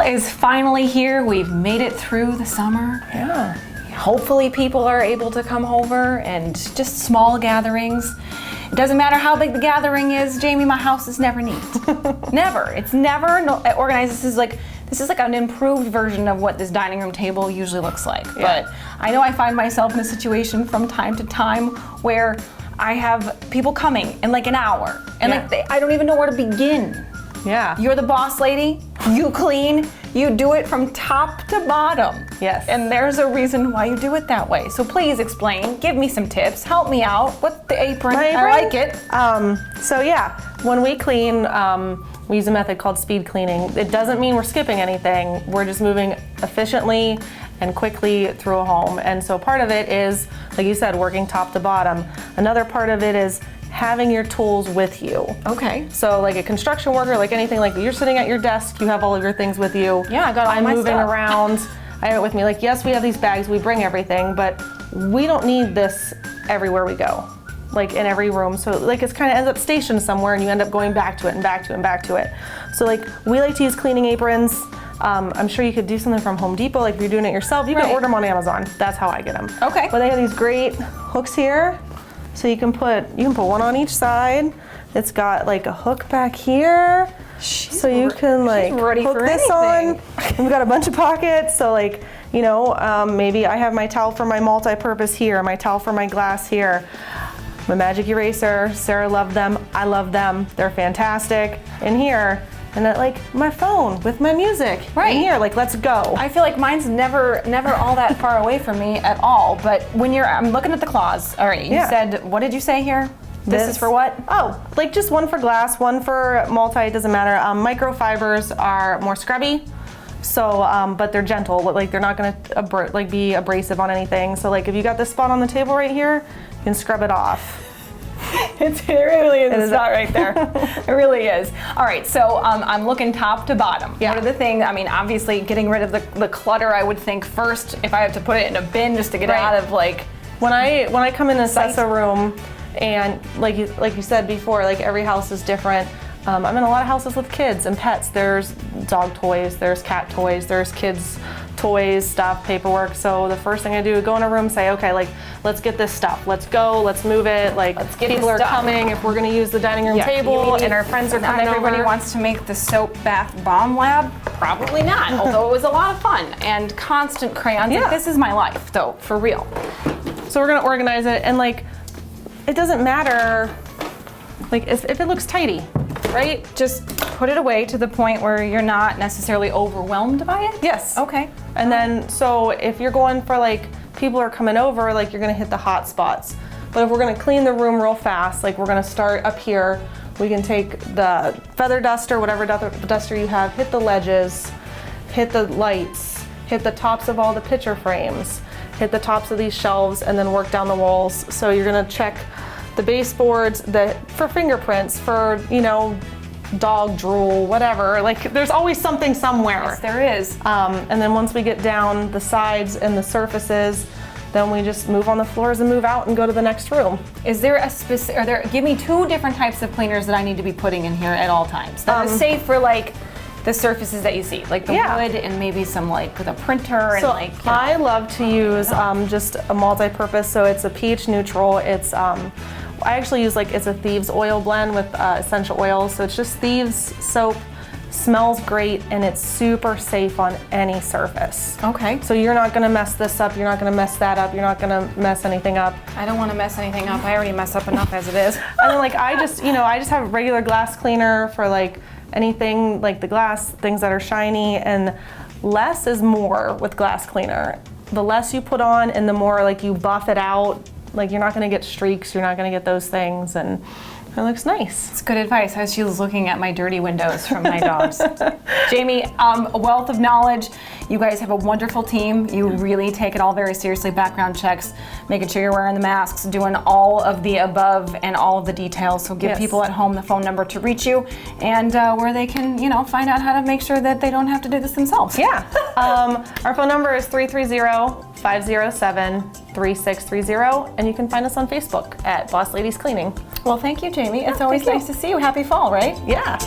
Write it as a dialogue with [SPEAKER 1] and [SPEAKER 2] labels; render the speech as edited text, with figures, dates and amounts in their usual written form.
[SPEAKER 1] is finally here. We've made it through the summer.
[SPEAKER 2] Yeah.
[SPEAKER 1] Hopefully people are able to come over and just small gatherings. It doesn't matter how big the gathering is, Jamie, my house is never neat. Never. It's never organized. This is like an improved version of what this dining room table usually looks like.
[SPEAKER 2] Yeah.
[SPEAKER 1] But I know I find myself in a situation from time to time where I have people coming in like an hour and I don't even know where to begin.
[SPEAKER 2] Yeah.
[SPEAKER 1] You're the boss lady, you clean, you do it from top to bottom.
[SPEAKER 2] Yes.
[SPEAKER 1] And there's a reason why you do it that way. So please explain, give me some tips, help me out. What's the apron?
[SPEAKER 2] My apron?
[SPEAKER 1] I like it.
[SPEAKER 2] So yeah, when we clean, we use a method called speed cleaning. It doesn't mean we're skipping anything. We're just moving efficiently and quickly through a home. And so part of it is, like you said, working top to bottom. Another part of it is having your tools with you.
[SPEAKER 1] Okay.
[SPEAKER 2] So like a construction worker, like anything, like you're sitting at your desk, you have all of your things with you.
[SPEAKER 1] Yeah, I got all
[SPEAKER 2] I'm
[SPEAKER 1] my
[SPEAKER 2] moving
[SPEAKER 1] stuff.
[SPEAKER 2] around. I have it with me. Like, yes, we have these bags, we bring everything, but we don't need this everywhere we go, like in every room. So like it's kind of ends up stationed somewhere and you end up going back to it and back to it and back to it. So like we like to use cleaning aprons. I'm sure you could do something from Home Depot, like if you're doing it yourself, you can order them on Amazon. That's how I get them.
[SPEAKER 1] Okay.
[SPEAKER 2] But they have these great hooks here. So you can put one on each side. It's got like a hook back here. So you can like hook this on. We've got a bunch of pockets. So like, you know, maybe I have my towel for my multi-purpose here, my towel for my glass here. My magic eraser, Sarah loved them, I love them. They're fantastic. In here, and then like my phone with my music.
[SPEAKER 1] Right.
[SPEAKER 2] In here, like let's go.
[SPEAKER 1] I feel like mine's never all that far away from me at all. But when I'm looking at the claws, all right, you said, what did you say here? This is for what?
[SPEAKER 2] Oh, like just one for glass, one for multi, it doesn't matter. Microfibers are more scrubby, so, but they're gentle, like they're not gonna be abrasive on anything. So like if you got this spot on the table right here, you can scrub it off.
[SPEAKER 1] It really is a spot right there. It really is. All right, so I'm looking top to bottom.
[SPEAKER 2] Yeah.
[SPEAKER 1] What are the things, I mean, obviously getting rid of the clutter, I would think first, if I have to put it in a bin just to get it out of like.
[SPEAKER 2] When I come in and assess a room, and like you said before, like every house is different. I'm in a lot of houses with kids and pets. There's dog toys, there's cat toys, there's kids toys, stuff, paperwork. So the first thing I do is go in a room, say, okay, like let's get this stuff. Let's go, let's move it. Like people are coming if we're gonna use the dining room table and our friends are coming over.
[SPEAKER 1] Everybody wants to make the soap bath bomb lab? Probably not, although it was a lot of fun and constant crayons.
[SPEAKER 2] Yeah.
[SPEAKER 1] Like, this is my life though, for real.
[SPEAKER 2] So we're gonna organize it and like, it doesn't matter like if it looks tidy, right?
[SPEAKER 1] Just put it away to the point where you're not necessarily overwhelmed by it?
[SPEAKER 2] Yes.
[SPEAKER 1] Okay.
[SPEAKER 2] And then, so if you're going for like, people are coming over, like you're gonna hit the hot spots. But if we're gonna clean the room real fast, like we're gonna start up here, we can take the feather duster, whatever duster you have, hit the ledges, hit the lights, hit the tops of all the picture frames, hit the tops of these shelves, and then work down the walls. So you're gonna check the baseboards for fingerprints, for, you know, dog drool, whatever. Like there's always something somewhere.
[SPEAKER 1] Yes, there is.
[SPEAKER 2] And then once we get down the sides and the surfaces, then we just move on the floors and move out and go to the next room.
[SPEAKER 1] Is there give me 2 different types of cleaners that I need to be putting in here at all times that is safe for like the surfaces that you see, like the wood and maybe some like the printer and like. You know.
[SPEAKER 2] I love to use just a multi-purpose, so it's a pH neutral. It's I actually use it's a Thieves oil blend with essential oils, so it's just Thieves soap. Smells great and it's super safe on any surface.
[SPEAKER 1] Okay.
[SPEAKER 2] So you're not gonna mess this up, you're not gonna mess that up, you're not gonna mess anything up.
[SPEAKER 1] I don't wanna mess anything up, I already mess up enough as it is.
[SPEAKER 2] And then I just have regular glass cleaner for anything like the glass, things that are shiny, and less is more with glass cleaner. The less you put on and the more you buff it out, you're not gonna get streaks, you're not gonna get those things, and it looks nice.
[SPEAKER 1] It's good advice as she was looking at my dirty windows from my dogs. Jamie, a wealth of knowledge. You guys have a wonderful team. You really take it all very seriously. Background checks, making sure you're wearing the masks, doing all of the above and all of the details. So give people at home the phone number to reach you and where they can, find out how to make sure that they don't have to do this themselves.
[SPEAKER 2] Yeah. Our phone number is 330-507-3630, and you can find us on Facebook at Boss Ladies Cleaning.
[SPEAKER 1] Well, thank you, Jamie. It's always nice to see you. Happy fall, right?
[SPEAKER 2] Yeah.